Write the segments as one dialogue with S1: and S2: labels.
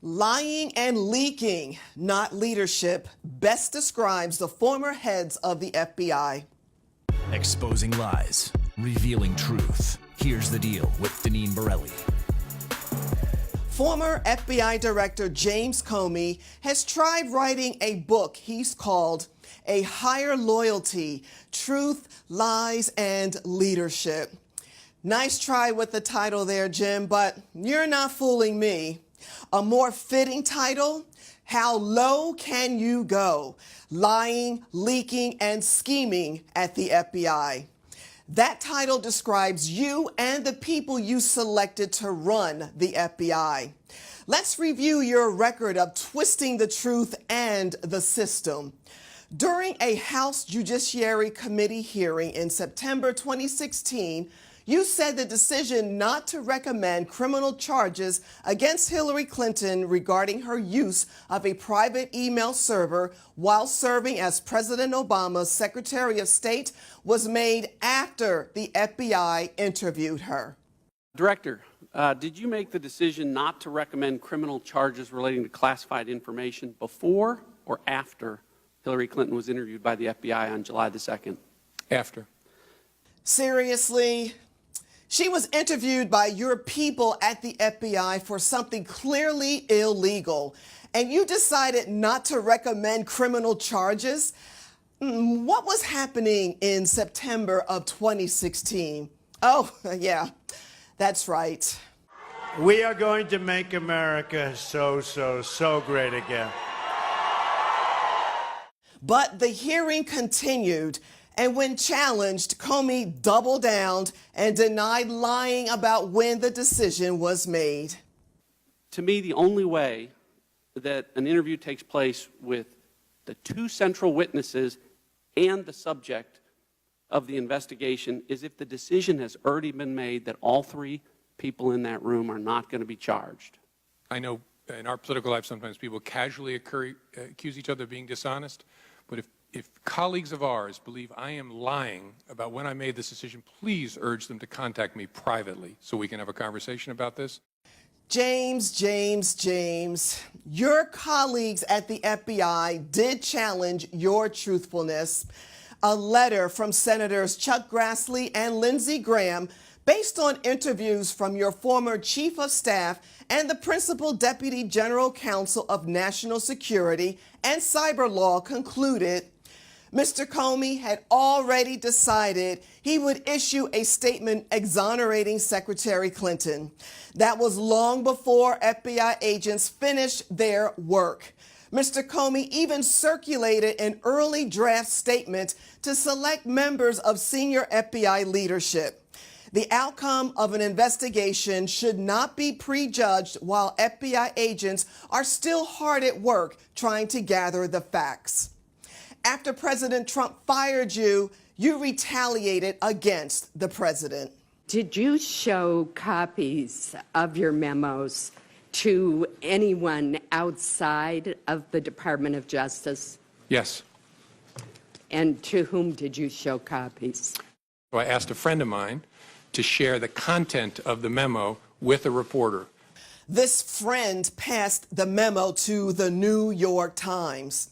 S1: Lying and leaking, not leadership, best describes the former heads of the FBI.
S2: Exposing lies, revealing truth. Here's the deal with Deneen Borelli.
S1: Former FBI Director James Comey has tried writing a book he's called A Higher Loyalty, Truth, Lies, and Leadership. Nice try with the title there, Jim, but you're not fooling me. A more fitting title, How Low Can You Go? Lying, leaking, and scheming at the FBI. That title describes you and the people you selected to run the FBI. Let's review your record of twisting the truth and the system. During a House Judiciary Committee hearing in September 2016, you said the decision not to recommend criminal charges against Hillary Clinton regarding her use of a private email server while serving as President Obama's Secretary of State was made after the FBI interviewed her.
S3: Director, did you make the decision not to recommend criminal charges relating to classified information before or after Hillary Clinton was interviewed by the FBI on July the 2nd?
S4: After.
S1: Seriously? She was interviewed by your people at the FBI for something clearly illegal, and you decided not to recommend criminal charges? What was happening in September of 2016? Oh, yeah, that's right.
S5: We are going to make America so great again.
S1: But the hearing continued, and when challenged, Comey doubled down and denied lying about when the decision was made.
S3: To me, the only way that an interview takes place with the two central witnesses and the subject of the investigation is if the decision has already been made that all three people in that room are not going to be charged.
S4: I know in our political life sometimes people casually accuse each other of being dishonest, but if colleagues of ours believe I am lying about when I made this decision, please urge them to contact me privately so we can have a conversation about this.
S1: James, your colleagues at the FBI did challenge your truthfulness. A letter from Senators Chuck Grassley and Lindsey Graham, based on interviews from your former Chief of Staff and the Principal Deputy General Counsel of National Security and Cyber Law, concluded Mr. Comey had already decided he would issue a statement exonerating Secretary Clinton. That was long before FBI agents finished their work. Mr. Comey even circulated an early draft statement to select members of senior FBI leadership. The outcome of an investigation should not be prejudged while FBI agents are still hard at work trying to gather the facts. After President Trump fired you, you retaliated against the president.
S6: Did you show copies of your memos to anyone outside of the Department of Justice?
S4: Yes.
S6: And to whom did you show copies?
S4: So I asked a friend of mine to share the content of the memo with a reporter.
S1: This friend passed the memo to the New York Times.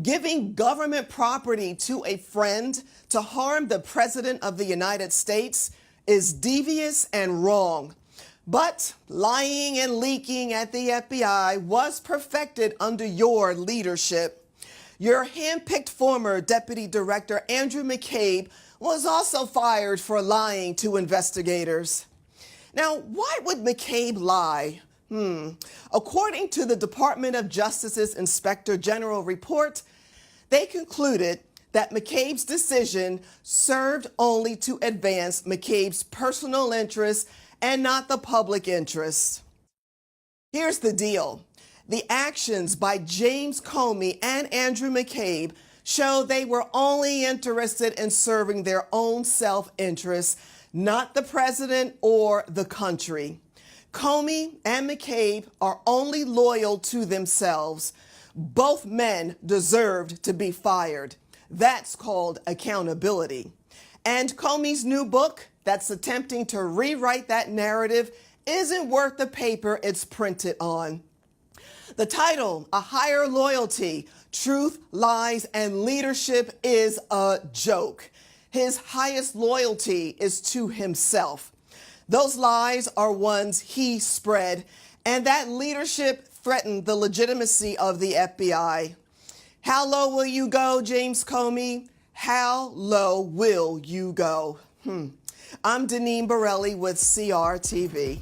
S1: Giving government property to a friend to harm the President of the United States is devious and wrong. But lying and leaking at the FBI was perfected under your leadership. Your handpicked former Deputy Director Andrew McCabe was also fired for lying to investigators. Now, why would McCabe lie? According to the Department of Justice's Inspector General report, they concluded that McCabe's decision served only to advance McCabe's personal interests and not the public interest. Here's the deal. The actions by James Comey and Andrew McCabe show they were only interested in serving their own self-interest, not the president or the country. Comey and McCabe are only loyal to themselves. Both men deserved to be fired. That's called accountability. And Comey's new book that's attempting to rewrite that narrative isn't worth the paper it's printed on. The title, A Higher Loyalty, Truth, Lies, and Leadership is a joke. His highest loyalty is to himself. Those lies are ones he spread, and that leadership threatened the legitimacy of the FBI. How low will you go, James Comey? How low will you go? I'm Deneen Borelli with CRTV.